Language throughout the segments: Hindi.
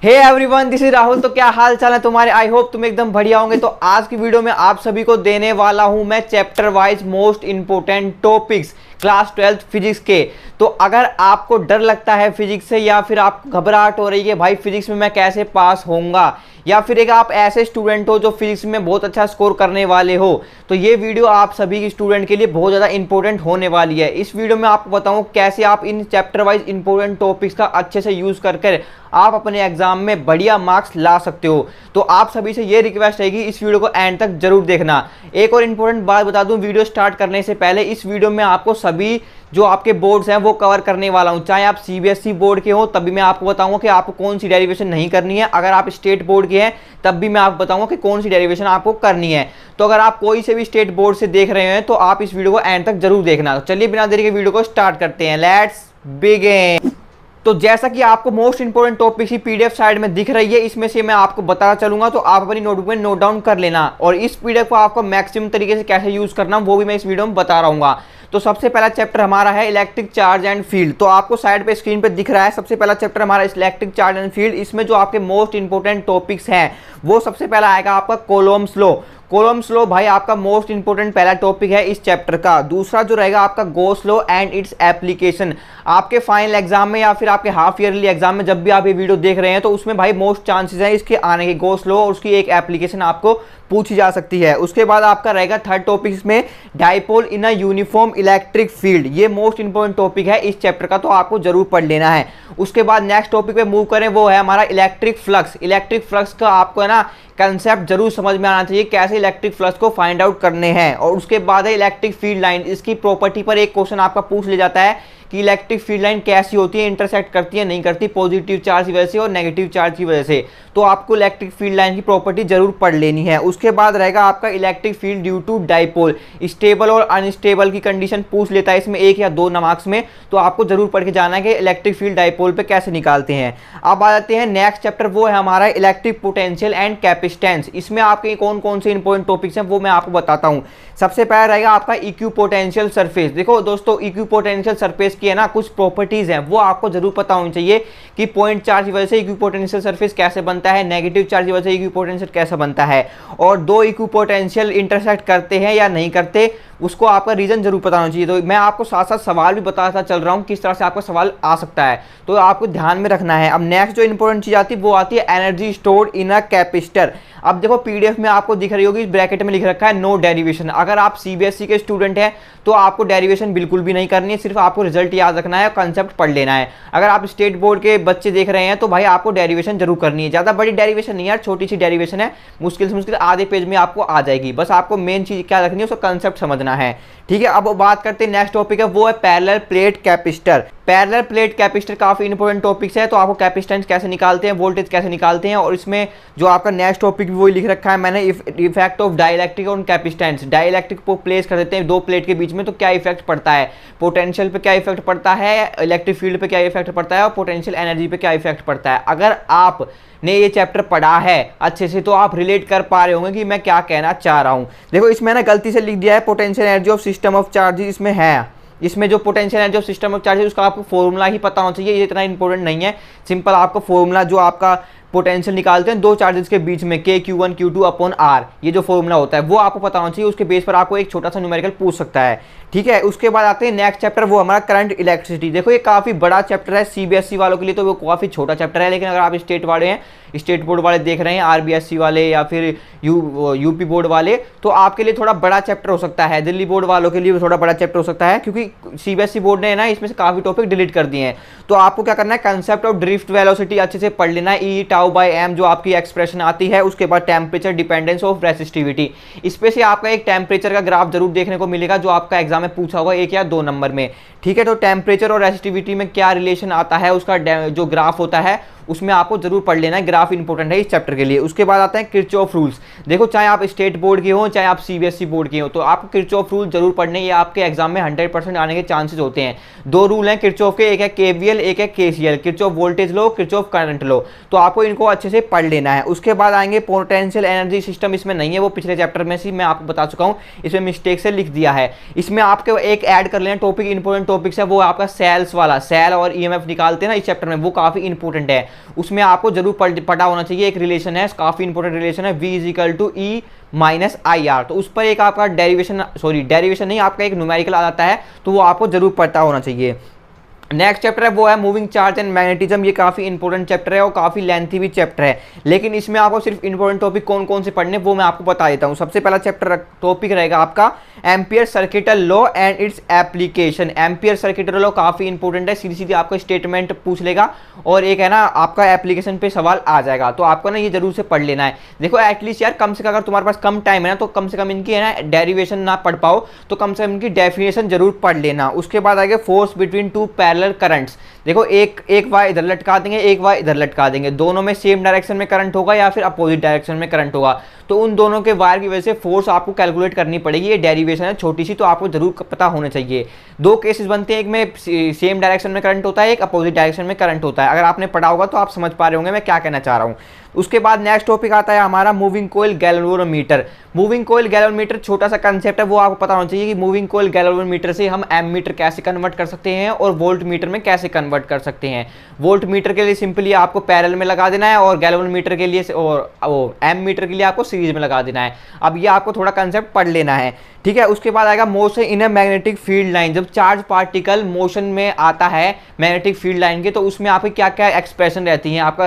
Hey everyone, this is Rahul. तो क्या हाल चाल है तुम्हारे? आई होप तुम एकदम बढ़िया होंगे। तो आज की वीडियो में आप सभी को देने वाला हूं मैं chapter wise most important topics class 12 physics के। तो अगर आपको डर लगता है फिजिक्स से, या फिर आपको घबराहट हो रही है भाई फिजिक्स में मैं कैसे पास होऊंगा, या फिर एक आप ऐसे स्टूडेंट हो जो फिजिक्स में बहुत अच्छा स्कोर करने वाले हो, तो ये वीडियो आप सभी स्टूडेंट के लिए बहुत ज़्यादा इंपॉर्टेंट होने वाली है। इस वीडियो में आपको बताऊं कैसे आप in chapter wise important topics का अच्छे से यूज़ कर आप अपने एग्जाम में बढ़िया मार्क्स ला सकते हो। तो आप सभी से ये रिक्वेस्ट रहेगी, इस वीडियो को एंड तक जरूर देखना। एक और इंपॉर्टेंट बात बता दूं, वीडियो स्टार्ट करने से पहले इस वीडियो में आपको सभी जो आपके बोर्ड्स हैं वो कवर करने वाला हूं। चाहे आप सीबीएसई बोर्ड के हो तभी मैं आपको बताऊंगा कि आपको कौन सी डेरिवेशन नहीं करनी है, अगर आप स्टेट बोर्ड के हैं तब भी मैं आपको बताऊंगा कि कौन सी डेरिवेशन आपको करनी है। तो अगर आप कोई से भी स्टेट बोर्ड से देख रहे हैं तो आप इस वीडियो को एंड तक जरूर देखना। तो चलिए बिना देरी के वीडियो को स्टार्ट करते हैं। Let's begin. तो जैसा कि आपको मोस्ट इंपोर्टेंट टॉपिक ही पीडीएफ साइड में दिख रही है, इसमें से मैं आपको बताना चलूंगा, तो आप अपनी नोटबुक में नोट डाउन कर लेना। और इस पीडीएफ को आपको मैक्सिमम तरीके से कैसे यूज करना वो भी मैं इस वीडियो में बता रहा हूँ। तो सबसे पहला चैप्टर हमारा है इलेक्ट्रिक चार्ज एंड फील्ड। तो आपको साइड पे स्क्रीन पे दिख रहा है सबसे पहला चैप्टर हमारा इलेक्ट्रिक चार्ज एंड फील्ड। इसमें जो आपके मोस्ट इंपोर्टेंट टॉपिक्स हैं वो सबसे पहला आएगा आपका कोलोम्स लॉ। कोलोम्स लॉ भाई आपका मोस्ट इंपोर्टेंट पहला टॉपिक है इस चैप्टर का। दूसरा जो रहेगा आपका Gauss law and its application. आपके फाइनल एग्जाम में या फिर आपके हाफ ईयरली एग्जाम में जब भी आप ये वीडियो देख रहे हैं तो उसमें भाई मोस्ट चांसेस है इसके आने के, गॉस लॉ और उसकी एक एप्लीकेशन आपको पूछी जा सकती है। उसके बाद आपका रहेगा थर्ड टॉपिक इसमें dipole in a uniform electric field. ये मोस्ट इंपोर्टेंट टॉपिक है इस चैप्टर का, तो आपको जरूर पढ़ लेना है। उसके बाद नेक्स्ट टॉपिक पे मूव करें, वो है हमारा इलेक्ट्रिक फ्लक्स। इलेक्ट्रिक फ्लक्स का आपको है ना कंसेप्ट जरूर समझ में आना चाहिए, कैसे इलेक्ट्रिक फ्लक्स को फाइंड आउट करने हैं। और उसके बाद है इलेक्ट्रिक फील्ड लाइन। इसकी प्रॉपर्टी पर एक क्वेश्चन आपका पूछ लिया जाता है कि इलेक्ट्रिक फील्ड लाइन कैसी होती है, इंटरसेक्ट करती है नहीं करती, पॉजिटिव चार्ज की वजह से और नेगेटिव चार्ज की वजह से। तो आपको इलेक्ट्रिक फील्ड लाइन की प्रॉपर्टी जरूर पढ़ लेनी है। उसके बाद रहेगा आपका electric field due to dipole. Stable और अनस्टेबल की कंडीशन पूछ लेता है इसमें एक या दो मार्क्स में, तो आपको जरूर पढ़ के जाना है कि इलेक्ट्रिक फील्ड डाइपोल पे कैसे निकालते हैं। अब आ जाते हैं नेक्स्ट चैप्टर, वो है हमारा इलेक्ट्रिक पोटेंशियल एंड कैपेसिटेंस। इसमें आपके कौन कौन से इंपॉर्टेंट टॉपिक्स हैं वो मैं आपको बताता हूं। सबसे पहला रहेगा आपका इक्यू पोटेंशियल सरफेस। देखो दोस्तों, इक्यू पोटेंशियल सरफेस की है ना कुछ प्रॉपर्टीज हैं वो आपको जरूर पता होनी चाहिए कि पॉइंट चार्ज की वजह से इक्यू पोटेंशियल सरफेस कैसे बनता है, नेगेटिव चार्ज की वजह से इक्यू पोटेंशियल कैसे बनता है, और दो इक्यू पोटेंशियल इंटरसेक्ट करते हैं या नहीं करते उसको आपका रीजन जरूर पता होना चाहिए। तो मैं आपको साथ साथ सवाल भी बताता चल रहा हूं किस तरह से आपका सवाल आ सकता है, तो आपको ध्यान में रखना है। अब नेक्स्ट जो इंपॉर्टेंट चीज आती है वो आती है energy stored in a capacitor. अब देखो पीडीएफ में आपको दिख रही होगी ब्रैकेट में लिख रखा है नो डेरिवेशन। अगर आप सीबीएसई के स्टूडेंट हैं तो आपको डेरिवेशन बिल्कुल भी नहीं करनी है, सिर्फ आपको रिजल्ट याद रखना है और कंसेप्ट पढ़ लेना है। अगर आप स्टेट बोर्ड के बच्चे देख रहे हैं तो भाई आपको डेरिवेशन जरूर करनी है। ज्यादा बड़ी डेरिवेशन नहीं है, छोटी सी डेरिवेशन है, मुश्किल से मुश्किल आधे पेज में आपको आ जाएगी। बस आपको मेन चीज क्या रखनी है, उसका कंसेप्ट समझना है, ठीक है। अब बात करते हैं नेक्स्ट टॉपिक है, वो है parallel plate capacitor. Parallel plate capacitor काफी इंपॉर्टेंट टॉपिक्स है। तो आपको कैपेसिटेंस कैसे निकालते हैं, वोल्टेज कैसे निकालते हैं, और इसमें जो आपका नेक्स्ट टॉपिक भी वही लिख रखा है मैंने, effect of dielectric on capacitance. Dielectric को प्लेस कर देते हैं दो प्लेट के बीच में तो क्या इफेक्ट पड़ता है, पोटेंशियल पे क्या इफेक्ट पड़ता है, इलेक्ट्रिक फील्ड पे क्या इफेक्ट पड़ता है, और पोटेंशियल एनर्जी पे क्या इफेक्ट पड़ता है। अगर आप ने ये चैप्टर पढ़ा है अच्छे से तो आप रिलेट कर पा रहे होंगे कि मैं क्या कहना चाह रहा हूं। देखो इसमें ना गलती से लिख दिया है potential energy of system of charges, इसमें है, इसमें जो potential energy of system of charges उसका आपको फॉर्मूला ही पता होना चाहिए। ये इतना इंपॉर्टेंट नहीं है, सिंपल आपको फॉर्मूला जो आपका पोटेंशियल निकालते हैं दो चार्जेस के बीच में KQ1 Q2 अपॉन R, ये जो फॉर्मूला होता है वो आपको पता होना चाहिए। उसके बेस पर आपको एक छोटा सा न्यूमेरिकल पूछ सकता है, ठीक है। उसके बाद आते हैं नेक्स्ट चैप्टर, वो हमारा करंट इलेक्ट्रिसिटी। देखो ये काफी बड़ा चैप्टर है, सीबीएसई वालों के लिए तो वो काफी छोटा चैप्टर है, लेकिन अगर आप स्टेट वाले हैं, स्टेट बोर्ड वाले देख रहे हैं, आरबीएससी वाले या फिर यूपी बोर्ड वाले, तो आपके लिए थोड़ा बड़ा चैप्टर हो सकता है। दिल्ली बोर्ड वालों के लिए थोड़ा बड़ा चैप्टर हो सकता है, क्योंकि सीबीएसई बोर्ड ने ना इसमें से काफी टॉपिक डिलीट कर दिए हैं। तो आपको क्या करना है, कंसेप्ट ऑफ ड्रिफ्ट वेलोसिटी अच्छे से पढ़ लेना है, E टाउ बाय m जो आपकी एक्सप्रेशन आती है। उसके बाद टेम्परेचर डिपेंडेंस ऑफ रेसिस्टिविटी, इसमें से आपका एक टेम्परेचर का ग्राफ जरूर देखने को मिलेगा जो आपका एग्जाम में पूछा होगा 1 या 2 नंबर में, ठीक है। तो टेम्परेचर और रेसिस्टिविटी में क्या रिलेशन आता है, उसका जो ग्राफ होता है उसमें आपको जरूर पढ़ लेना है, ग्राफ इंपॉर्टेंट है इस चैप्टर के लिए। उसके बाद आते हैं किरचॉफ रूल्स। देखो चाहे आप स्टेट बोर्ड के हो चाहे आप सीबीएसई बोर्ड के हो, तो आपको किरचॉफ रूल जरूर पढ़ने, ये आपके एग्जाम में 100% आने के चांसेस होते हैं। दो रूल हैं किरचॉफ के, एक है केवीएल एक है केसीएल, किरचॉफ वोल्टेज लो किरचॉफ करंट लो, तो आपको इनको अच्छे से पढ़ लेना है। उसके बाद आएंगे पोटेंशियल एनर्जी सिस्टम, इसमें नहीं है, वो पिछले चैप्टर में से मैं आपको बता चुका हूँ, इसमें मिस्टेक से लिख दिया है। इसमें आपके एक ऐड कर लेना टॉपिक, इंपॉर्टेंट टॉपिक्स है, वो आपका सेल्स वाला, सेल और ईएमएफ निकालते हैं ना इस चैप्टर में, वो काफी इंपॉर्टेंट है। उसमें आपको जरूर पता होना चाहिए। एक रिलेशन है, काफी इंपॉर्टेंट रिलेशन है, V is equal to E minus IR। तो उस पर एक आपका डेरिवेशन नहीं, आपका एक न्यूमेरिकल आ जाता है, तो वो आपको जरूर पता होना चाहिए। नेक्स्ट चैप्टर है वो है मूविंग चार्ज एंड मैग्नेटिज्म। ये काफी इंपॉर्टेंट चैप्टर है और काफी लेंथी भी चैप्टर है, लेकिन इसमें आपको सिर्फ इंपॉर्टेंट टॉपिक कौन कौन से पढ़ने वो मैं आपको बता देता हूँ। सबसे पहला चैप्टर टॉपिक रहेगा आपका ampere circuital law and its application. Ampere circuital law काफी इंपॉर्टेंट है, सीधी सीधी आपको स्टेटमेंट पूछ लेगा और एक है ना आपका एप्लीकेशन पे सवाल आ जाएगा, तो आपको ना ये जरूर से पढ़ लेना है। देखो एटलीस्ट यार कम से कम अगर तुम्हारे पास कम टाइम है ना, तो कम से कम इनकी है ना डेरिवेशन ना पढ़ पाओ तो कम से कम इनकी डेफिनेशन जरूर पढ़ लेना। उसके बाद आगे force between two parallel currents. देखो एक वायर इधर लटका देंगे, एक वायर इधर लटका देंगे, दोनों में सेम डायरेक्शन में करंट होगा या फिर अपोजिट डायरेक्शन में करंट होगा, तो उन दोनों के वायर की वजह से फोर्स आपको कैलकुलेट करनी पड़ेगी। ये डेरिवेशन है छोटी सी, तो आपको जरूर पता होना चाहिए। दो केसेस बनते हैं, एक में सेम डायरेक्शन में करंट होता है, एक अपोजिट डायरेक्शन में करंट होता है। अगर आपने पढ़ा होगा तो आप समझ पा रहे होंगे मैं क्या कहना चाह रहा हूँ। उसके बाद नेक्स्ट टॉपिक आता है हमारा moving coil galvanometer. Moving coil galvanometer छोटा सा कंसेप्ट है, वो आपको पता होना चाहिए कि मूविंग कोइल गैल्वेनोमीटर से हम एमीटर कैसे कन्वर्ट कर सकते हैं और वोल्ट मीटर में कैसे कन्वर्ट कर सकते हैं। वोल्ट मीटर के लिए सिंपली आपको पैरेलल में लगा देना है और गैल्वेनोमीटर के लिए और एम मीटर के लिए आपको सीरीज में लगा देना है। अब ये आपको थोड़ा कंसेप्ट पढ़ लेना है, ठीक है। उसके बाद आएगा motion in a magnetic field line. जब चार्ज पार्टिकल मोशन में आता है मैग्नेटिक फील्ड लाइन के, तो उसमें आपकी क्या क्या एक्सप्रेशन रहती है, आपका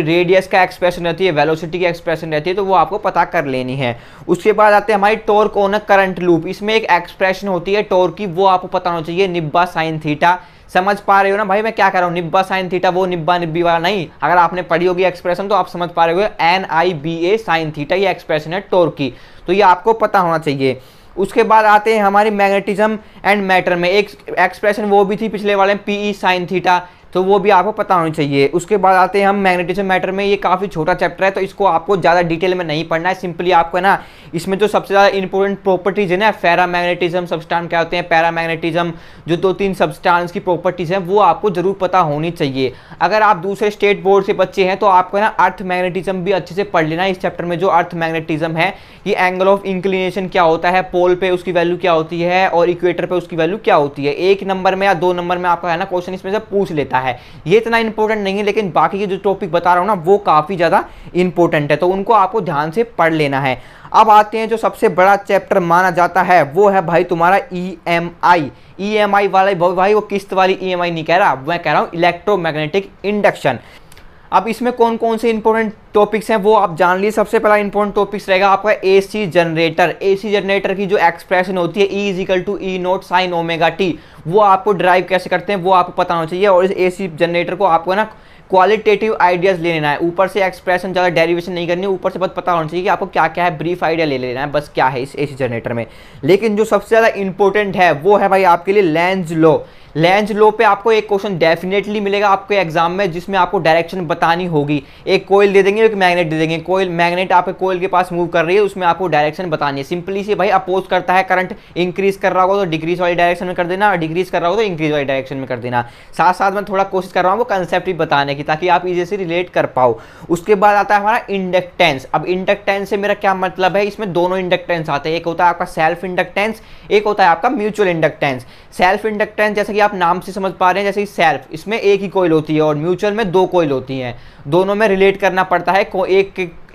रेडियस का एक्सप्रेशन रहती है, वेलोसिटी की एक्सप्रेशन रहती है, तो वो आपको पता कर लेनी है। उसके बाद आते हैं हमारी torque on a current loop. इसमें एक एक्सप्रेशन होती है टॉर्क की, वो आपको पता होना चाहिए, निब्बा साइन थीटा। समझ पा रहे हो ना भाई मैं क्या कर रहा हूँ, निब्बा साइन थीटा, वो निब्बा निब्बी वाला नहीं। अगर आपने पढ़ी होगी एक्सप्रेशन तो आप समझ पा रहे हो, NIBA साइन थीटा, ये एक्सप्रेशन है टॉर्क की, तो ये आपको पता होना चाहिए। उसके बाद आते हैं हमारी मैग्नेटिज्म एंड मैटर में, एक एक्सप्रेशन वो भी थी पिछले वाले PE साइन थीटा, तो वो भी आपको पता होनी चाहिए। उसके बाद आते हैं हम मैग्नेटिज्म मैटर में। ये काफ़ी छोटा चैप्टर है, तो इसको आपको ज़्यादा डिटेल में नहीं पढ़ना है, सिंपली आपको है ना इसमें जो सबसे ज़्यादा इंपॉर्टेंट प्रॉपर्टीज़ है ना, फेरामैग्नेटिज्म, सबस्टांस क्या होते हैं, पैरामैग्नेटिज्म, जो 2-3 सबस्टांस की प्रॉपर्टीज़ हैं वो आपको जरूर पता होनी चाहिए। अगर आप दूसरे स्टेट बोर्ड से बच्चे हैं तो आपको है ना अर्थ मैग्नेटिज्म भी अच्छे से पढ़ लेना है। इस चैप्टर में जो अर्थ मैग्नेटिज्म है, ये एंगल ऑफ इंक्लिनेशन क्या होता है, पोल पे उसकी वैल्यू क्या होती है और इक्वेटर पे उसकी वैल्यू क्या होती है। 1 नंबर में या 2 नंबर में आपका है ना क्वेश्चन इसमें से पूछ लेता है। ये इतना इंपॉर्टेंट नहीं है, लेकिन बाकी के जो टॉपिक बता रहा हूं ना वो काफी ज्यादा इंपॉर्टेंट है, तो उनको आपको ध्यान से पढ़ लेना है। अब आते हैं जो सबसे बड़ा चैप्टर माना जाता है, वो है भाई तुम्हारा EMI वाला। भाई वो किस्त वाली EMI नहीं कह रहा, मैं कह रहा हूं इलेक्ट्रोमैग्नेटिक इंडक्शन। अब इसमें कौन कौन से इंपॉर्टेंट टॉपिक्स हैं वो आप जान लीजिए। सबसे पहला इंपॉर्टेंट टॉपिक्स रहेगा आपका AC जनरेटर। AC जनरेटर की जो एक्सप्रेशन होती है E is equal to E0 sine omega t, वो आपको ड्राइव कैसे करते हैं वो आपको पता होना चाहिए। और इस AC जनरेटर को आपको ना क्वालिटेटिव आइडियाज ले लेना है, ऊपर से एक्सप्रेशन ज़्यादा डेरिवेशन नहीं करनी, ऊपर से बस पता होना चाहिए कि आपको क्या क्या है, ब्रीफ आइडिया ले लेना है बस क्या है इस AC जनरेटर में। लेकिन जो सबसे ज़्यादा इंपॉर्टेंट है वो है भाई आपके लिए लेंज लॉ। लेंज लॉ पे आपको एक क्वेश्चन डेफिनेटली मिलेगा आपके एग्जाम में, जिसमें आपको डायरेक्शन बतानी होगी। एक कोयल दे देंगे, एक मैग्नेट दे देंगे, कोयल मैग्नेट आपके कोयल के पास मूव कर रही है, उसमें आपको डायरेक्शन बतानी है। सिंपली से भाई अपोज करता है, करंट इंक्रीज कर रहा होगा तो डिक्रीज वाली डायरेक्शन में कर देना, और डिक्रीज कर रहा होगा तो इंक्रीज वाली डायरेक्शन में कर देना। साथ साथ में थोड़ा कोशिश कर रहा हूँ वो कंसेप्ट भी बताने की, ताकि आप इजी से रिलेट कर पाओ। उसके बाद आता है हमारा इंडक्टेंस। अब इंडक्टेंस से मेरा क्या मतलब है, इसमें दोनों इंडक्टेंस आते हैं, एक होता है आपका सेल्फ इंडक्टेंस, एक होता है आपका म्यूचुअल इंडक्टेंस। सेल्फ इंडक्टेंस जैसे कि आप नाम से समझ पा रहे हैं, जैसे कि सेल्फ इसमें एक ही कॉइल होती है और म्यूचुअल में 2 कॉइल होती हैं, दोनों में रिलेट करना पड़ता है,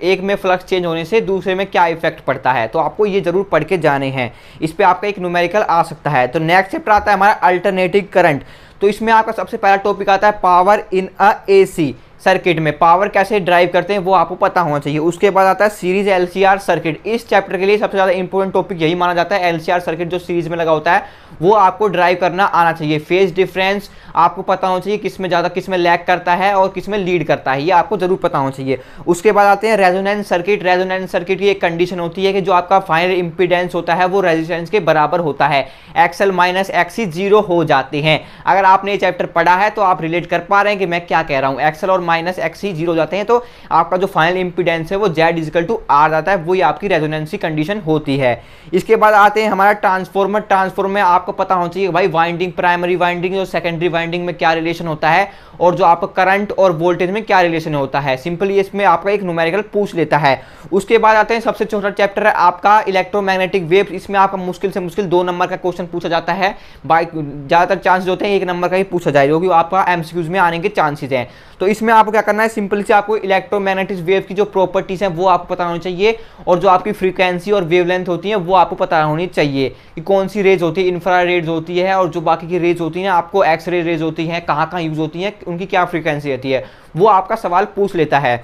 एक में फ्लक्स चेंज होने से दूसरे में क्या इफेक्ट पड़ता है, तो आपको ये जरूर पढ़ के जाने हैं। इस पे आपका एक न्यूमेरिकल आ सकता है। तो नेक्स्ट चैप्टर आता है हमारा अल्टरनेटिव करंट। तो इसमें आपका सबसे पहला टॉपिक आता है power in a AC circuit में, पावर कैसे ड्राइव करते हैं वो आपको पता होना चाहिए। उसके बाद आता है सीरीज LCR सर्किट। इस चैप्टर के लिए सबसे ज़्यादा इंपॉर्टेंट टॉपिक यही माना जाता है, LCR सर्किट जो सीरीज में लगा होता है वो आपको ड्राइव करना आना चाहिए। फेज डिफरेंस आपको पता होना चाहिए, किस में ज़्यादा किस में लैग करता है और किस में लीड करता है, ये आपको जरूर पता होना चाहिए। उसके बाद आते हैं रेजोनेंस सर्किट। रेजोनेंस सर्किट की एक कंडीशन होती है कि जो आपका फाइनल इंपीडेंस होता है वो रेजिस्टेंस के बराबर होता है, XL माइनस XC 0 हो जाते हैं। अगर आपने ये चैप्टर पढ़ा है तो आप रिलेट कर पा रहे हैं कि मैं क्या कह रहा हूँ, XL और माइनस XC 0 हो जाते हैं, तो आपका जो फाइनल इंपीडेंस है वो Z इक्वल टू R आता है, वही आपकी रेजोनेंस की कंडीशन होती है। इसके बाद आते हैं हमारा ट्रांसफॉर्मर। ट्रांसफॉर्मर में आपको पता होना चाहिए भाई वाइंडिंग, प्राइमरी वाइंडिंग और सेकेंडरी वाइंडिंग में क्या रिलेशन होता है, और जो आपका करंट और वोल्टेज में क्या रिलेशन होता है। सिंपली इसमें आपका एक न्यूमेरिकल पूछ लेता है। उसके बाद आते हैं सबसे छोटा चैप्टर है आपका इलेक्ट्रोमैग्नेटिक वेव्स। इसमें आपका मुश्किल से मुश्किल 2 नंबर का क्वेश्चन पूछा जाता है, बाई ज़्यादातर चांसेस होते हैं 1 नंबर का ही पूछा जाए, जो कि आपका MCQs में आने के चांसेस हैं। तो इसमें आपको क्या करना है, सिंपल से आपको इलेक्ट्रोमैग्नेटिक वेव की जो प्रॉपर्टीज हैं वो आपको पता होनी चाहिए, और जो आपकी फ्रीक्वेंसी और वेवलेंथ होती है वो आपको पता होनी चाहिए कि कौन सी रेज होती है, इंफ्रा रेज होती है, और जो बाकी की रेज होती हैं आपको एक्सरे रेज होती हैं, कहाँ कहाँ यूज होती हैं, उनकी क्या फ्रीक्वेंसी रहती है, वो आपका सवाल पूछ लेता है।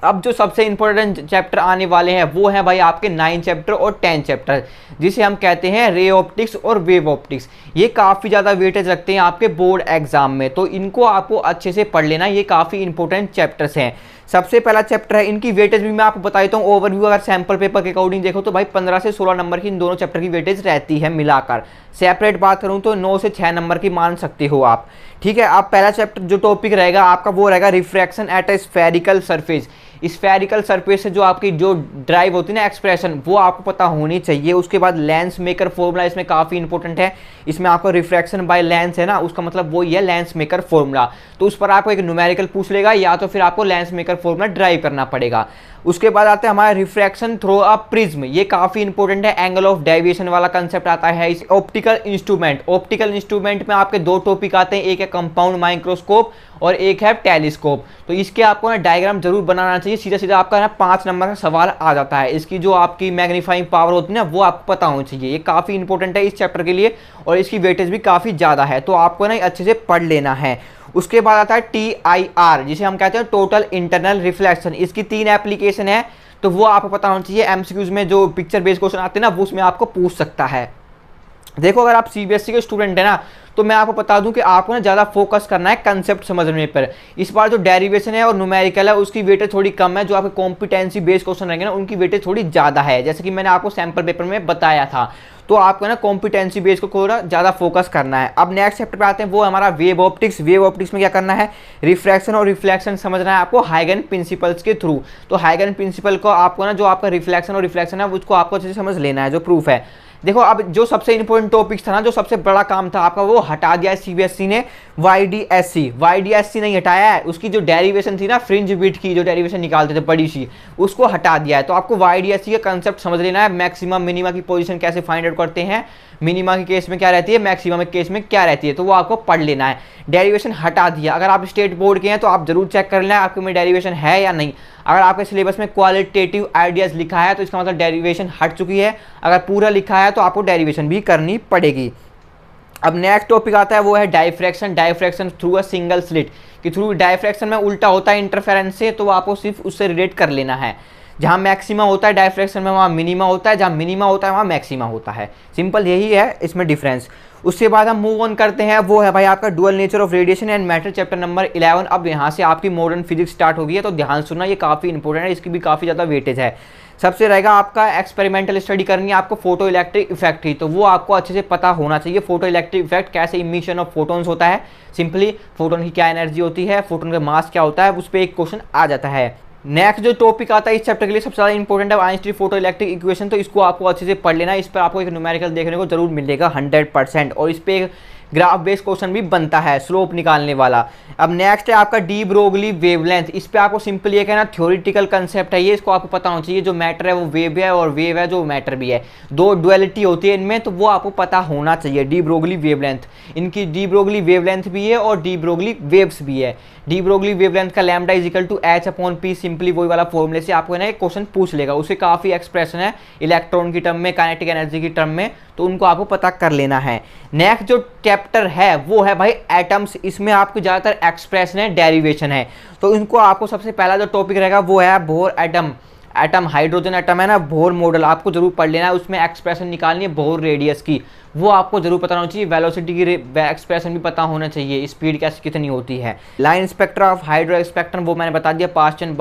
अब जो सबसे इंपॉर्टेंट चैप्टर आने वाले हैं वो है भाई आपके 9 चैप्टर और 10 चैप्टर, जिसे हम कहते हैं रे ऑप्टिक्स और वेव ऑप्टिक्स। ये काफ़ी ज़्यादा वेटेज रखते हैं आपके बोर्ड एग्जाम में, तो इनको आपको अच्छे से पढ़ लेना, ये काफ़ी इंपॉर्टेंट चैप्टर्स हैं। सबसे पहला चैप्टर है, इनकी वेटेज भी मैं आपको बता देता हूँ ओवरव्यू। अगर सैम्पल पेपर के अकॉर्डिंग देखो तो भाई 15 से 16 नंबर की इन दोनों चैप्टर की वेटेज रहती है मिलाकर। सेपरेट बात करूँ तो 9 से 6 नंबर की मान सकते हो आप, ठीक है। अब पहला चैप्टर जो टॉपिक रहेगा आपका वो रहेगा refraction at A spherical surface. Spherical surface से जो आपकी जो ड्राइव होती है ना एक्सप्रेशन, वो आपको पता होनी चाहिए। उसके बाद लेंस मेकर फॉर्मूला इसमें काफ़ी इंपॉर्टेंट है। इसमें आपको रिफ्रैक्शन बाय लेंस है ना, उसका मतलब वही है लेंस मेकर फॉर्मूला। तो उस पर आपको एक न्यूमेरिकल पूछ लेगा, या तो फिर आपको लेंस मेकर फॉर्मूला ड्राइव करना पड़ेगा। उसके बाद आता है हमारा रिफ्रैक्शन थ्रू अ प्रिज्म। ये काफ़ी इंपॉर्टेंट है, एंगल ऑफ डेविएशन वाला कंसेप्ट आता है इस ऑप्टिकल इंस्ट्रूमेंट। ऑप्टिकल इंस्ट्रूमेंट में आपके 2 टॉपिक आते हैं, एक है कंपाउंड माइक्रोस्कोप और एक है टेलीस्कोप। तो इसके आपको ना डायग्राम जरूर बनाना चाहिए, सीधा सीधा आपका ना 5 नंबर का सवाल आ जाता है। इसकी जो आपकी मैग्नीफाइंग पावर होती है ना वो आपको पता होनी चाहिए। ये काफ़ी इंपॉर्टेंट है इस चैप्टर के लिए, और इसकी वेटेज भी काफ़ी ज़्यादा है, तो आपको ना अच्छे से पढ़ लेना है। उसके बाद आता है TIR, जिसे हम कहते हैं टोटल इंटरनल रिफ्लेक्शन। इसकी 3 एप्लीकेशन है, तो वो आपको पता होना चाहिए। MCQs में जो पिक्चर बेस्ड क्वेश्चन आते हैं ना वो उसमें आपको पूछ सकता है। देखो अगर आप CBSE के स्टूडेंट है ना, तो मैं आपको बता दूं कि आपको ना ज़्यादा फोकस करना है कंसेप्ट समझने पर। इस बार जो डेरिवेशन है और न्यूमेरिकल है उसकी वेटेज थोड़ी कम है, जो आपके कॉम्पिटेंसी बेस्ड क्वेश्चन रहेंगे ना उनकी वेटेज थोड़ी ज़्यादा है, जैसे कि मैंने आपको सैम्पल पेपर में बताया था। तो आपको ना कॉम्पिटेंसी बेस को थोड़ा ज़्यादा फोकस करना है। अब नेक्स्ट चैप्टर पे आते हैं, वो हमारा वेव ऑप्टिक्स। वेव ऑप्टिक्स में क्या करना है, रिफ्रैक्शन और रिफ्लेक्शन समझना है आपको हाइगन प्रिंसिपल्स के थ्रू। तो हाइगन प्रिंसिपल को आपको ना जो आपका रिफ्लेक्शन और रिफ्लेक्शन है उसको आपको अच्छे से समझ लेना है, जो प्रूफ है। देखो अब जो सबसे इंपॉर्टेंट टॉपिक्स था ना, जो सबसे बड़ा काम था आपका, वो हटा दिया है CBSE ने। YDSC नहीं हटाया है, उसकी जो डेरिवेशन थी ना फ्रिंज बिट की, जो डेरिवेशन निकालते थे बड़ी सी, उसको हटा दिया है। तो आपको YDSC का कंसेप्ट समझ लेना है। मैक्सिमम मिनिमा की पोजीशन कैसे फाइंड आउट करते हैं, मिनिमा के केस में क्या रहती है, मैक्सिमम के केस में क्या रहती है, तो वो आपको पढ़ लेना है। डेरिवेशन हटा दिया। अगर आप स्टेट बोर्ड के हैं तो आप जरूर चेक कर लेना है आपके में डेरिवेशन है या नहीं। अगर आपके सिलेबस में क्वालिटेटिव आइडियाज लिखा है तो इसका मतलब डेरिवेशन हट चुकी है, अगर पूरा लिखा है तो आपको डेरिवेशन भी करनी पड़ेगी। अब नेक्स्ट टॉपिक आता है वो है diffraction. Diffraction through a single slit, कि थ्रू डायफ्रैक्शन में उल्टा होता है इंटरफेरेंस से, तो आपको सिर्फ उससे रिलेट कर लेना है। जहाँ मैक्सिमा होता है डायफ्रैक्शन में वहाँ मिनिमा होता है, जहाँ मिनिमा होता है वहाँ मैक्सिमा होता है। सिंपल यही है इसमें डिफरेंस। उसके बाद हम मूव ऑन करते हैं, वो है भाई आपका dual nature of radiation and matter, chapter number 11। अब यहाँ से आपकी मॉडर्न फिजिक्स स्टार्ट होगी है, तो ध्यान सुनना, ये काफ़ी इंपॉर्टेंट है, इसकी भी काफ़ी ज़्यादा वेटेज है। सबसे रहेगा आपका एक्सपेरिमेंटल स्टडी करनी है आपको फोटो इलेक्ट्रिक इफेक्ट ही, तो वो आपको अच्छे से पता होना चाहिए। फोटो इलेक्ट्रिक इफेक्ट कैसे इमिशन ऑफ फोटोन्स होता है, सिंपली फोटोन की क्या एनर्जी होती है, फोटोन का मास क्या होता है, उस पर एक क्वेश्चन आ जाता है। नेक्स्ट जो टॉपिक आता है इस चैप्टर के लिए सबसे ज़्यादा इंपॉर्टेंट है आइंस्टीन फोटो इलेक्ट्रिक इक्वेशन, तो इसको आपको अच्छे से पढ़ लेना है। इस पर आपको एक न्यूमेरिकल देखने को जरूर मिलेगा 100%, और इस पर एक ग्राफ बेस्ड क्वेश्चन भी बनता है स्लोप निकालने वाला। अब नेक्स्ट है आपका डी ब्रोगली वेवलेंथ। इस पे आपको सिंपल ये कहना थ्योरेटिकल कंसेप्ट है ये, इसको आपको पता होना चाहिए। जो मैटर है वो वेव है और वेव है जो मैटर भी है, दो डुअलिटी होती है इनमें, तो वो आपको पता होना चाहिए। डी ब्रोगली वेवलेंथ, इनकी डी ब्रोगली वेवलेंथ भी है और डी ब्रोगली वेव्स भी है। डी ब्रोगली वेवलेंथ का lambda is equal to h/p, simply वही वाला फॉर्मूले से आपको ना एक क्वेश्चन पूछ लेगा। उससे काफ़ी एक्सप्रेशन है इलेक्ट्रॉन की टर्म में, काइनेटिक एनर्जी की टर्म में, तो उनको आपको पता कर लेना है। नेक्स्ट जो चैप्टर है वो है भाई एटम्स। इसमें आपको ज़्यादातर एक्सप्रेशन है, डेरिवेशन है, तो इनको आपको सबसे पहला जो टॉपिक रहेगा वो है bore atom. Atom hydrogen atom है ना, बोर मॉडल आपको जरूर पढ़ लेना है। उसमें एक्सप्रेशन निकालनी है बोर रेडियस की, वो आपको जरूर पता होना चाहिए। वेलोसिटी की एक्सप्रेशन भी पता होना चाहिए, स्पीड कैसे कितनी होती है। Line spectra of hydro spectrum वो मैंने बता दिया। पास्टन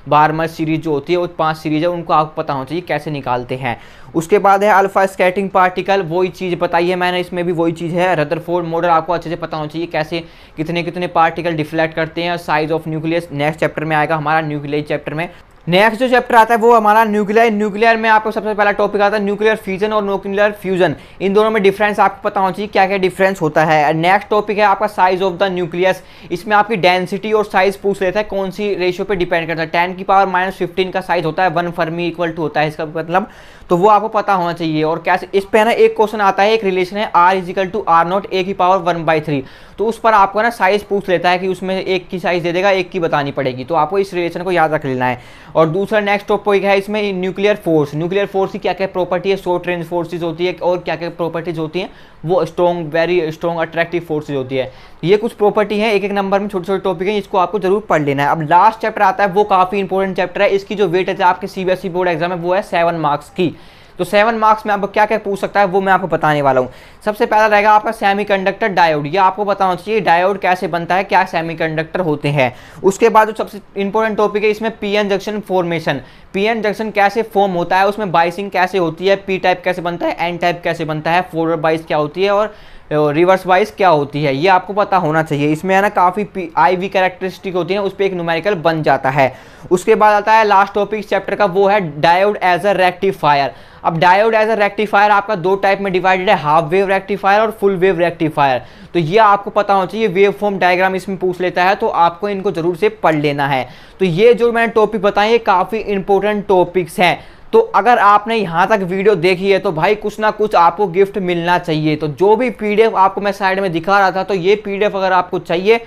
बार्मर सीरीज जो होती है वो 5 सीरीज है, उनको आपको पता होना चाहिए कैसे निकालते हैं। उसके बाद है अल्फा स्कैटरिंग पार्टिकल, वही चीज़ बताई है मैंने, इसमें भी वही चीज़ है। रदरफोर्ड मॉडल आपको अच्छे से पता होना चाहिए कैसे कितने कितने पार्टिकल डिफ्लेक्ट करते हैं। Size of nucleus next chapter में आएगा हमारा, न्यूक्लियस चैप्टर में। नेक्स्ट जो चैप्टर आता है वो हमारा न्यूक्लियर। न्यूक्लियर में आपको सबसे पहला टॉपिक आता है न्यूक्लियर फिजन और न्यूक्लियर फ्यूजन। इन दोनों में डिफरेंस आपको पता होना चाहिए, क्या क्या डिफरेंस होता है। नेक्स्ट टॉपिक है आपका साइज ऑफ द न्यूक्लियस। इसमें आपकी डेंसिटी और साइज पूछ लेता है, कौन सी रेशियो पे डिपेंड करता है। 10⁻⁻15 का साइज होता है, 1 फर्मी इक्वल टू होता है इसका मतलब, तो वो आपको पता होना चाहिए। और कैसे इस पे ना एक क्वेश्चन आता है, एक रिलेशन है R is equal to R0 A⁻1/3, तो उस पर आपको ना साइज पूछ लेता है कि उसमें एक की साइज दे देगा, एक की बतानी पड़ेगी, तो आपको इस रिलेशन को याद रख लेना है। और दूसरा नेक्स्ट टॉपिक है इसमें न्यूक्लियर फोर्स। न्यूक्लियर फोर्स की क्या क्या प्रॉपर्टी है, शॉर्ट रेंज फोर्सेज होती है और क्या क्या प्रॉपर्टीज होती हैं, वो strong, very strong attractive forces होती है। ये कुछ प्रॉपर्टी है, एक एक नंबर में छोटे छोटे टॉपिक है, इसको आपको जरूर पढ़ लेना है। अब लास्ट चैप्टर आता है, वो काफी इंपॉर्टेंट चैप्टर है। इसकी जो वेट है आपके CBSE बोर्ड एग्जाम है वो है 7 मार्क्स की। तो 7 मार्क्स में आपको क्या क्या पूछ सकता है वो मैं आपको बताने वाला हूँ। सबसे पहला रहेगा आपका सेमीकंडक्टर डायोड। ये आपको बताना चाहिए डायोड कैसे बनता है, क्या सेमीकंडक्टर होते हैं। उसके बाद जो सबसे इंपॉर्टेंट टॉपिक है इसमें PN junction formation. PN junction कैसे फॉर्म होता है, उसमें बाइसिंग कैसे होती है, पी टाइप कैसे बनता है, एन टाइप कैसे बनता है, फॉरवर्ड बाइस क्या होती है और रिवर्स वाइज क्या होती है, ये आपको पता होना चाहिए। इसमें है ना काफ़ी IV कैरेक्टरिस्टिक होती है, उस पर एक न्यूमेरिकल बन जाता है। उसके बाद आता है लास्ट टॉपिक चैप्टर का, वो है डायोड एज अ रेक्टिफायर। अब डायोड एज अ रेक्टिफायर आपका 2 टाइप में डिवाइडेड है, हाफ वेव रेक्टिफायर और फुल वेव रेक्टिफायर। तो ये आपको पता होना चाहिए, वेव फॉर्म डायग्राम इसमें पूछ लेता है, तो आपको इनको जरूर से पढ़ लेना है। तो ये जो मैंने टॉपिक बताए ये काफ़ी इंपॉर्टेंट टॉपिक्स हैं। तो अगर आपने यहाँ तक वीडियो देखी है तो भाई कुछ ना कुछ आपको गिफ्ट मिलना चाहिए। तो जो भी PDF आपको मैं साइड में दिखा रहा था, तो ये PDF अगर आपको चाहिए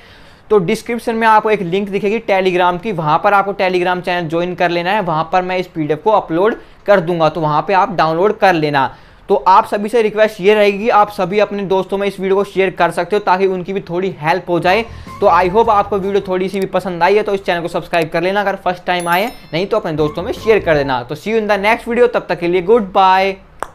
तो डिस्क्रिप्शन में आपको एक लिंक दिखेगी टेलीग्राम की, वहाँ पर आपको टेलीग्राम चैनल ज्वाइन कर लेना है। वहाँ पर मैं इस PDF को अपलोड कर दूंगा, तो वहाँ पे आप डाउनलोड कर लेना। तो आप सभी से रिक्वेस्ट ये रहेगी, आप सभी अपने दोस्तों में इस वीडियो को शेयर कर सकते हो ताकि उनकी भी थोड़ी हेल्प हो जाए। तो आई होप आपको वीडियो थोड़ी सी भी पसंद आई है, तो इस चैनल को सब्सक्राइब कर लेना अगर फर्स्ट टाइम आए, नहीं तो अपने दोस्तों में शेयर कर देना। तो see you in the next video, तब तक के लिए गुड बाय।